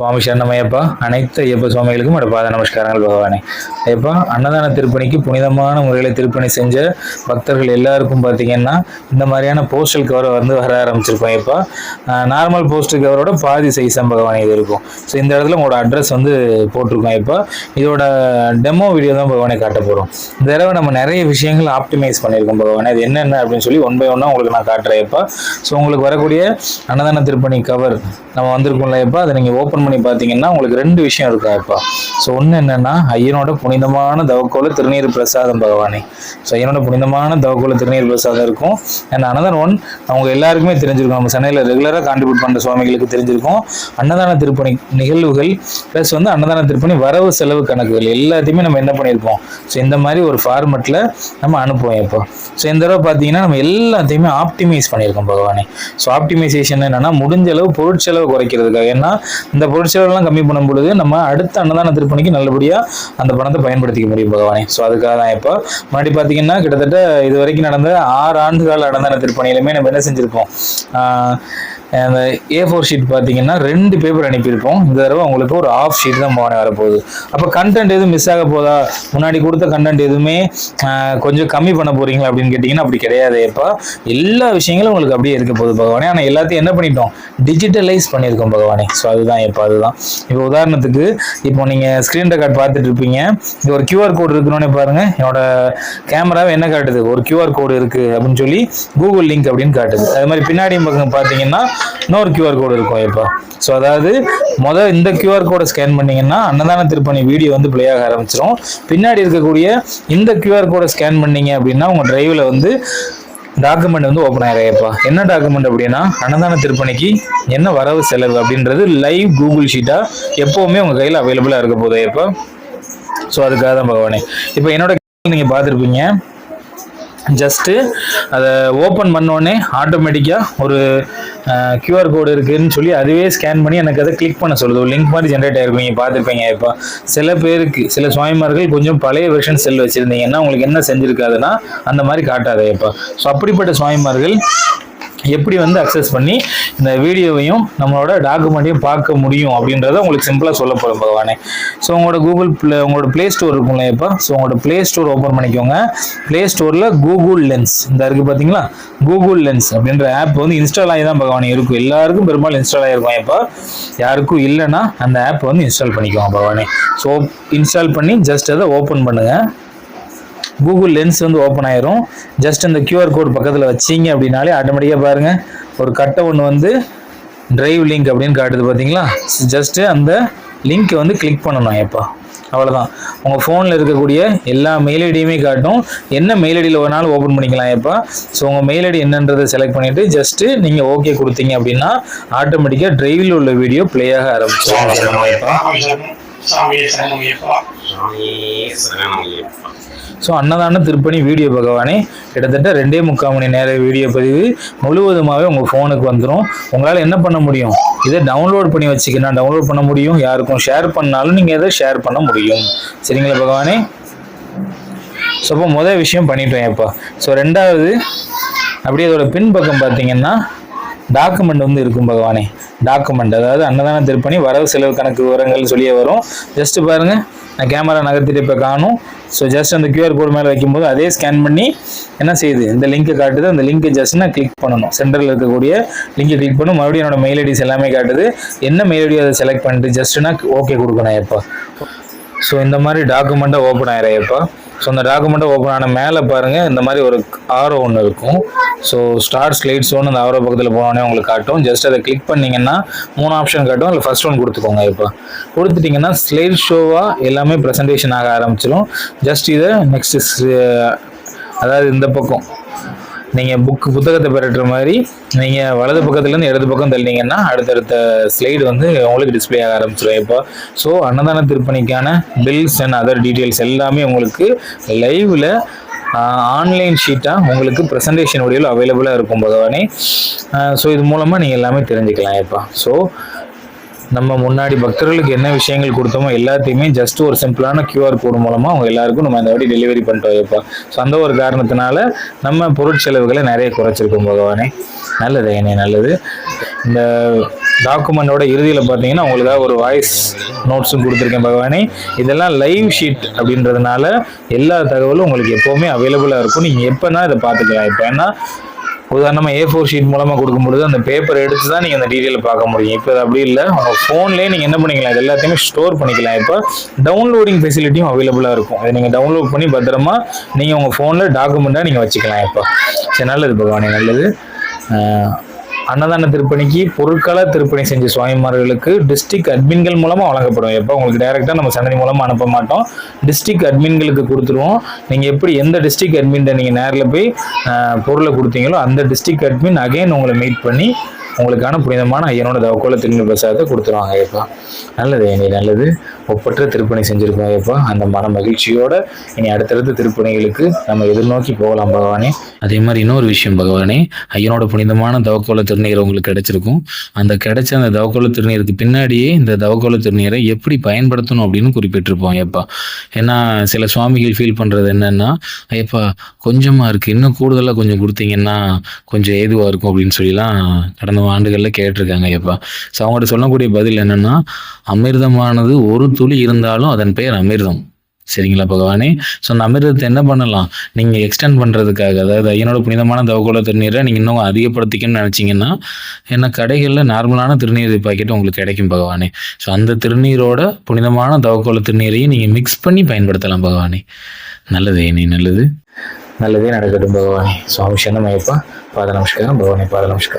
சுவாமி சரணமையப்பா. அனைத்து ஐயப்ப சுவாமிகளுக்கும் என்னோட பாத நமஸ்காரங்கள் பகவானே. ஐயப்பா, அன்னதான திருப்பணிக்கு புனிதமான முறையில் திருப்பணி செஞ்ச பக்தர்கள் எல்லாருக்கும் பார்த்தீங்கன்னா இந்த மாதிரியான போஸ்டல் கவர் வர ஆரம்பிச்சிருப்போம். ஐயப்பா, நார்மல் போஸ்டல் கவரோட பாதி சைஸாக பகவானே இது இருக்கும். ஸோ இந்த இடத்துல உங்களோட அட்ரஸ் போட்டிருக்கோம். ஐயப்பா, இதோட டெமோ வீடியோ தான் பகவானே காட்ட போகிறோம். இந்த தடவை நம்ம நிறைய விஷயங்கள் ஆப்டிமைஸ் பண்ணியிருக்கோம் பகவானே. அது என்னென்ன அப்படின்னு சொல்லி ஒன் பை ஒன்னாக உங்களுக்கு நான் காட்டுறேன். ஐயப்பா, ஸோ உங்களுக்கு வரக்கூடிய அன்னதான திருப்பணி கவர் நம்ம வந்திருக்கோம்ல ஐயப்பா, அதை நீங்கள் ஓப்பன் பண்ணி பார்த்தீங்கன்னா உங்களுக்கு ரெண்டு விஷயம் இருக்கா இப்ப. ஸோ ஒன்று என்னன்னா, ஐயனோட புனிதமான தவக்கோல திருநீர் பிரசாதம் பகவானே. ஸோ ஐயனோட புனிதமான தவக்கோல திருநீர் பிரசாதம் இருக்கும். அண்ட் அனதர் ஒன், அவங்க எல்லாருக்குமே தெரிஞ்சிருக்கும், நம்ம சென்னையில் ரெகுலராக கான்ட்ரிபியூட் பண்ணுற சுவாமிகளுக்கு தெரிஞ்சிருக்கும், அன்னதான திருப்பணி நிகழ்வுகள் ப்ளஸ் அன்னதான திருப்பணி வரவு செலவு கணக்குகள் எல்லாத்தையுமே நம்ம என்ன பண்ணியிருப்போம். ஸோ இந்த மாதிரி ஒரு ஃபார்மெட்டில் நம்ம அனுப்புவோம் இப்போ. ஸோ இந்த தடவை பார்த்தீங்கன்னா நம்ம எல்லாத்தையுமே ஆப்டிமைஸ் பண்ணியிருக்கோம் பகவானே. ஸோ ஆப்டிமைசேஷன் என்னன்னா, முடிஞ்ச அளவு பொருட்செலவு குறைக்கிறதுக்காக. ஏன்னா இந்த பொருட்செலவுலாம் கம்மி பண்ணும் பொழுது நம்ம அடுத்த அன்னதான திருப்பணிக்கு நல்லபடியாக அந்த பணத்தை பயன்படுத்திக்க முடியும் பகவானே. ஸோ அதுக்காக தான் இப்போ முன்னாடி பார்த்தீங்கன்னா கிட்டத்தட்ட இது வரைக்கும் நடந்த 6 ஆண்டுகால அன்னதான திருப்பணியிலுமே நம்ம என்ன செஞ்சுருப்போம், அந்த A4 ஷீட் பார்த்தீங்கன்னா 2 பேப்பர் அனுப்பியிருப்போம். இந்த தடவை உங்களுக்கு ஒரு ஆஃப் ஷீட் தான் போன வரப்போகுது. அப்போ கண்டென்ட் எதுவும் மிஸ் ஆக போதா, முன்னாடி கொடுத்த கண்டென்ட் எதுவுமே கொஞ்சம் கம்மி பண்ண போறீங்களா அப்படின்னு கேட்டிங்கன்னா அப்படி கிடையாது. இப்போ எல்லா விஷயங்களும் உங்களுக்கு அப்படியே இருக்க போகுது பகவானே. ஆனால் எல்லாத்தையும் என்ன பண்ணிட்டோம், டிஜிட்டலைஸ் பண்ணியிருக்கோம் பகவானே. ஸோ அதுதான் அதுதான் இப்போ உதாரணத்துக்கு இப்போ நீங்கள் ஸ்க்ரீன் ரெக்கார்ட் பார்த்துட்டு இருப்பீங்க. இது ஒரு QR கோடு இருக்குன்னு பாருங்க. என்னோட கேமராவை என்ன காட்டுது, ஒரு QR கோடு இருக்கு அப்படின்னு சொல்லி கூகுள் லிங்க் அப்படின்னு காட்டுது. அது மாதிரி பின்னாடி பக்கம் பார்த்தீங்கன்னா இன்னொரு QR கோடு இருக்கும் இப்போ. ஸோ அதாவது இந்த QR கோடை ஸ்கேன் பண்ணீங்கன்னா அன்னதான திருப்பணி வீடியோ பிளே ஆக ஆரம்பிச்சிடும். பின்னாடி இருக்கக்கூடிய இந்த QR கோடை ஸ்கேன் பண்ணீங்க அப்படின்னா உங்க டிரைவ்ல டாக்குமெண்ட் ஓப்பன் ஆயிருப்பா. என்ன டாக்குமெண்ட் அப்படின்னா, அன்னதான திருப்பணிக்கு என்ன வரவு செலவு அப்படின்றது லைவ் கூகுள் ஷீட்டா எப்பவுமே உங்க கையில் அவைலபிளா இருக்க போதே இப்போ. ஸோ அதுக்காக தான் பகவானே. இப்போ என்னோட நீங்க பார்த்துருப்பீங்க, ஜஸ்ட்டு அதை ஓப்பன் பண்ணோடனே ஆட்டோமேட்டிக்காக ஒரு QR கோடு இருக்குதுன்னு சொல்லி அதுவே ஸ்கேன் பண்ணி எனக்கு அதை கிளிக் பண்ண சொல்லுது. ஒரு லிங்க் மாதிரி ஜென்ரேட் ஆகிருக்கும். நீங்கள் பார்த்துருப்பீங்க. இப்போ சில பேருக்கு, சில சுவாமிமார்கள் கொஞ்சம் பழைய வெர்ஷன் செல் வச்சுருந்தீங்கன்னா உங்களுக்கு என்ன செஞ்சுருக்காதுன்னா அந்த மாதிரி காட்டாதே இப்போ. ஸோ அப்படிப்பட்ட சுவாமிமார்கள் எப்படி அக்சஸ் பண்ணி இந்த வீடியோவையும் நம்மளோட டாக்குமெண்ட்டையும் பார்க்க முடியும் அப்படின்றத உங்களுக்கு சிம்பிளாக சொல்ல போகிறோம் பகவானே. ஸோ உங்களோட ப்ளே ஸ்டோர் இருக்கும்ல இப்போ. ஸோ உங்களோட ப்ளே ஸ்டோர் ஓப்பன் பண்ணிக்கோங்க. ப்ளே ஸ்டோரில் கூகுள் லென்ஸ் இந்த இருக்குது பார்த்தீங்களா, கூகுள் லென்ஸ் அப்படின்ற ஆப் இன்ஸ்டால் ஆகி தான் பகவானே இருக்கும். எல்லாருக்கும் பெரும்பாலும் இன்ஸ்டால் ஆகிருக்கும். இப்போ யாருக்கும் இல்லைன்னா அந்த ஆப் இன்ஸ்டால் பண்ணிக்கோங்க பகவானே. ஸோ இன்ஸ்டால் பண்ணி ஜஸ்ட் அதை ஓப்பன் பண்ணுங்கள். கூகுள் லென்ஸ் ஓப்பன் ஆயிரும். ஜஸ்ட் அந்த QR கோட் பக்கத்தில் வச்சிங்க அப்படின்னாலே ஆட்டோமேட்டிக்காக பாருங்கள் ஒரு கட்டை ஒன்று டிரைவ் லிங்க் அப்படின்னு காட்டுது பார்த்தீங்களா. ஜஸ்ட்டு அந்த லிங்க்கை கிளிக் பண்ணணும் எப்போ. அவ்வளோதான். உங்கள் ஃபோனில் இருக்கக்கூடிய எல்லா மெயில் ஐடியுமே காட்டும். என்ன மெயில் ஐடியில் ஒரு நாள் ஓப்பன் பண்ணிக்கலாம் எப்போ. ஸோ உங்கள் மெயில் ஐடி என்னன்றதை செலக்ட் பண்ணிவிட்டு ஜஸ்ட்டு நீங்கள் ஓகே கொடுத்தீங்க அப்படின்னா ஆட்டோமேட்டிக்காக டிரைவில் உள்ள வீடியோ ப்ளே ஆக ஆரம்பிச்சிடும். ஸோ அன்னதான திருப்பணி வீடியோ பகவானே கிட்டத்தட்ட 2.25 மணி நேர வீடியோ பதிவு முழுவதுமாகவே உங்கள் ஃபோனுக்கு வந்துடும். உங்களால் என்ன பண்ண முடியும், இதை டவுன்லோட் பண்ணி வச்சுக்கணும், டவுன்லோட் பண்ண முடியும். யாருக்கும் ஷேர் பண்ணாலும் நீங்கள் இதை ஷேர் பண்ண முடியும். சரிங்களா பகவானே. ஸோ இப்போ முதல் விஷயம் பண்ணிட்டோம் இப்போ. ஸோ ரெண்டாவது, அப்படியே அதோட பின் பக்கம் பார்த்தீங்கன்னா டாக்குமெண்ட் இருக்கும் பகவானே. டாக்குமெண்ட் அதாவது அன்னதான திருப்பணி வரவு செலவு கணக்கு விவரங்கள் சொல்லியே வரும். ஜஸ்ட் பாருங்க, நான் கேமரா நகர்த்திட்டு இப்போ காணும். ஸோ ஜஸ்ட் அந்த QR கோடு மேலே வைக்கும்போது அதே ஸ்கேன் பண்ணி என்ன செய்யுது, இந்த லிங்கை காட்டுது. அந்த லிங்கை ஜஸ்ட் நான் கிளிக் பண்ணணும். சென்டரில் இருக்கக்கூடிய லிங்கை கிளிக் பண்ணணும். மறுபடியும் என்னோட மெயில் ஐடிஸ் எல்லாமே காட்டுது. என்ன மெயில் ஐடியோ அதை செலக்ட் பண்ணிட்டு ஜஸ்ட்னா ஓகே கொடுக்கணும் எப்போ. ஸோ இந்த மாதிரி டாக்குமெண்ட்டை ஓப்பன் ஆயிரும் எப்போ. ஸோ அந்த டாக்குமெண்ட்டை ஓப்பன் ஆன மேலே பாருங்கள் இந்த மாதிரி ஒரு ஆரோ ஒன்று இருக்கும். ஸோ ஸ்டார்ட் ஸ்லைட்ஸ் ஒன்று அந்த ஆரோ பக்கத்தில் போனோடனே உங்களுக்கு காட்டும். ஜஸ்ட் அதை கிளிக் பண்ணிங்கன்னா 3 ஆப்ஷன் காட்டும். அதில் ஃபர்ஸ்ட் ஒன் கொடுத்துக்கோங்க. இப்போ கொடுத்துட்டிங்கன்னா ஸ்லைட் ஷோவாக எல்லாமே ப்ரெசன்டேஷன் ஆக ஆரம்பிச்சிடும். ஜஸ்ட் இதை நெக்ஸ்ட்டு, அதாவது இந்த பக்கம் நீங்கள் புத்தகத்தை பெறட்டுற மாதிரி நீங்கள் வலது பக்கத்துலேருந்து இடது பக்கம் தள்ளினீங்கன்னா அடுத்தடுத்த ஸ்லைடு உங்களுக்கு டிஸ்பிளே ஆக ஆரம்பிச்சிடும் இப்போ. ஸோ அன்னதான திருப்பணிக்கான பில்ஸ் அண்ட் அதர் டீட்டெயில்ஸ் எல்லாமே உங்களுக்கு லைவில் ஆன்லைன் ஷீட்டாக உங்களுக்கு ப்ரெசன்டேஷன் வீடியோவில் அவைலபிளாக இருக்கும் பகவானே. ஸோ இது மூலமாக நீங்கள் எல்லாமே தெரிஞ்சுக்கலாம் இப்போ. ஸோ நம்ம முன்னாடி பக்தர்களுக்கு என்ன விஷயங்கள் கொடுத்தோமோ எல்லாத்தையுமே ஜஸ்ட் ஒரு சிம்பிளான QR கோடு மூலமாக அவங்க எல்லாருக்கும் நம்ம இந்த வாட்டி டெலிவரி பண்ணிட்டோம் இப்போ. ஸோ அந்த ஒரு காரணத்தினால நம்ம பொருட்செலவுகளை நிறைய குறைச்சிருக்கோம் பகவானே. நல்லது நல்லது. இந்த டாக்குமெண்டோட இறுதியில் பார்த்தீங்கன்னா உங்களுக்காக ஒரு வாய்ஸ் நோட்ஸும் கொடுத்துருக்கேன் பகவானே. இதெல்லாம் லைவ் ஷீட் அப்படின்றதுனால எல்லா தகவலும் உங்களுக்கு எப்போவுமே அவைலபிளாக இருக்கும். நீங்கள் எப்போனா இதை பார்த்துக்கலாம். இப்போ ஏன்னா உதாரணமாக A4 ஷீட் மூலமாக கொடுக்கும்பொழுது அந்த பேப்பர் எடுத்து தான் நீங்கள் அந்த டீட்டெயிலை பார்க்க முடியும். இப்போ அது அப்படி இல்லை, உங்கள் ஃபோன்லேயே நீங்கள் என்ன பண்ணிக்கலாம், இது எல்லாத்தையுமே ஸ்டோர் பண்ணிக்கலாம். இப்போ டவுன்லோடிங் ஃபெசிலிட்டியும் அவைலபிளாக இருக்கும். அதை நீங்கள் டவுன்லோட் பண்ணி பத்திரமா நீங்கள் உங்கள் ஃபோனில் டாக்குமெண்ட்டாக நீங்கள் வச்சுக்கலாம். இப்போ சரி, நல்லது பகவானே, நல்லது. அன்னதான திருப்பணிக்கு பொருட்களை திருப்பணி செஞ்ச சுவாமிமார்களுக்கு டிஸ்ட்ரிக்ட் அட்மின்கள் மூலமாக வழங்கப்படும். எப்போ உங்களுக்கு டைரெக்டாக நம்ம சன்னதி மூலமாக அனுப்ப மாட்டோம், டிஸ்ட்ரிக்ட் அட்மின்களுக்கு கொடுத்துருவோம். நீங்கள் எப்படி எந்த டிஸ்ட்ரிக்ட் அட்மின்ட்ட நீங்கள் நேரில் போய் பொருளை கொடுத்தீங்களோ அந்த டிஸ்ட்ரிக்ட் அட்மின் அகைன் உங்களை மீட் பண்ணி உங்களுக்கான புனிதமான ஐயனோட தவக்கோல திருநீர் பிரசாதத்தை கொடுத்துருவாங்க. ஐயப்பா நல்லது, இனி நல்லது. ஒப்பற்ற திருப்பணி செஞ்சுருக்கோம் ஐயப்பா. அந்த மன மகிழ்ச்சியோட இனி அடுத்தடுத்த திருப்பணிகளுக்கு நம்ம எதிர்நோக்கி போகலாம் பகவானே. அதே மாதிரி இன்னொரு விஷயம் பகவானே, ஐயனோட புனிதமான தவக்கோல திருநீர் உங்களுக்கு கிடைச்சிருக்கும். அந்த கிடைச்ச அந்த தவக்கோல திருநீருக்கு பின்னாடியே இந்த தவக்கோல திருநீரை எப்படி பயன்படுத்தணும் அப்படின்னு குறிப்பிட்டிருப்போம் ஐயப்பா. ஏன்னா சில சுவாமிகள் ஃபீல் பண்ணுறது என்னன்னா, ஐயப்பா கொஞ்சமாக இருக்குது, இன்னும் கூடுதலாக கொஞ்சம் கொடுத்தீங்கன்னா கொஞ்சம் ஏதுவாக இருக்கும் அப்படின்னு சொல்லிலாம் கடந்த ஆண்டுகளில் கேட்டிருக்காங்க ஐயப்பா. ஸோ அவங்கள்ட்ட சொல்லக்கூடிய பதில் என்னன்னா, அமிர்தமானது ஒரு துளி இருந்தாலும் அதன் பெயர் அமிர்தம். சரிங்களா பகவானே? ஸோ அந்த அமிர்தத்தை என்ன பண்ணலாம், நீங்கள் எக்ஸ்டெண்ட் பண்ணுறதுக்காக, அதாவது ஐயனோட புனிதமான தவக்கோல திருநீரை நீங்கள் இன்னும் அதிகப்படுத்திக்கணும்னு நினச்சிங்கன்னா, ஏன்னா கடைகளில் நார்மலான திருநீர் பாக்கெட் உங்களுக்கு கிடைக்கும் பகவானே. ஸோ அந்த திருநீரோட புனிதமான தவக்கோல திருநீரையும் நீங்கள் மிக்ஸ் பண்ணி பயன்படுத்தலாம் பகவானே. நல்லது இனி நல்லது. நல்லதே நடக்கட்டும் பகவானே. சுவாமி சரணம் ஐயப்பா. பாத நமஸ்காரம் பகவானே, பாத நமஸ்காரம்.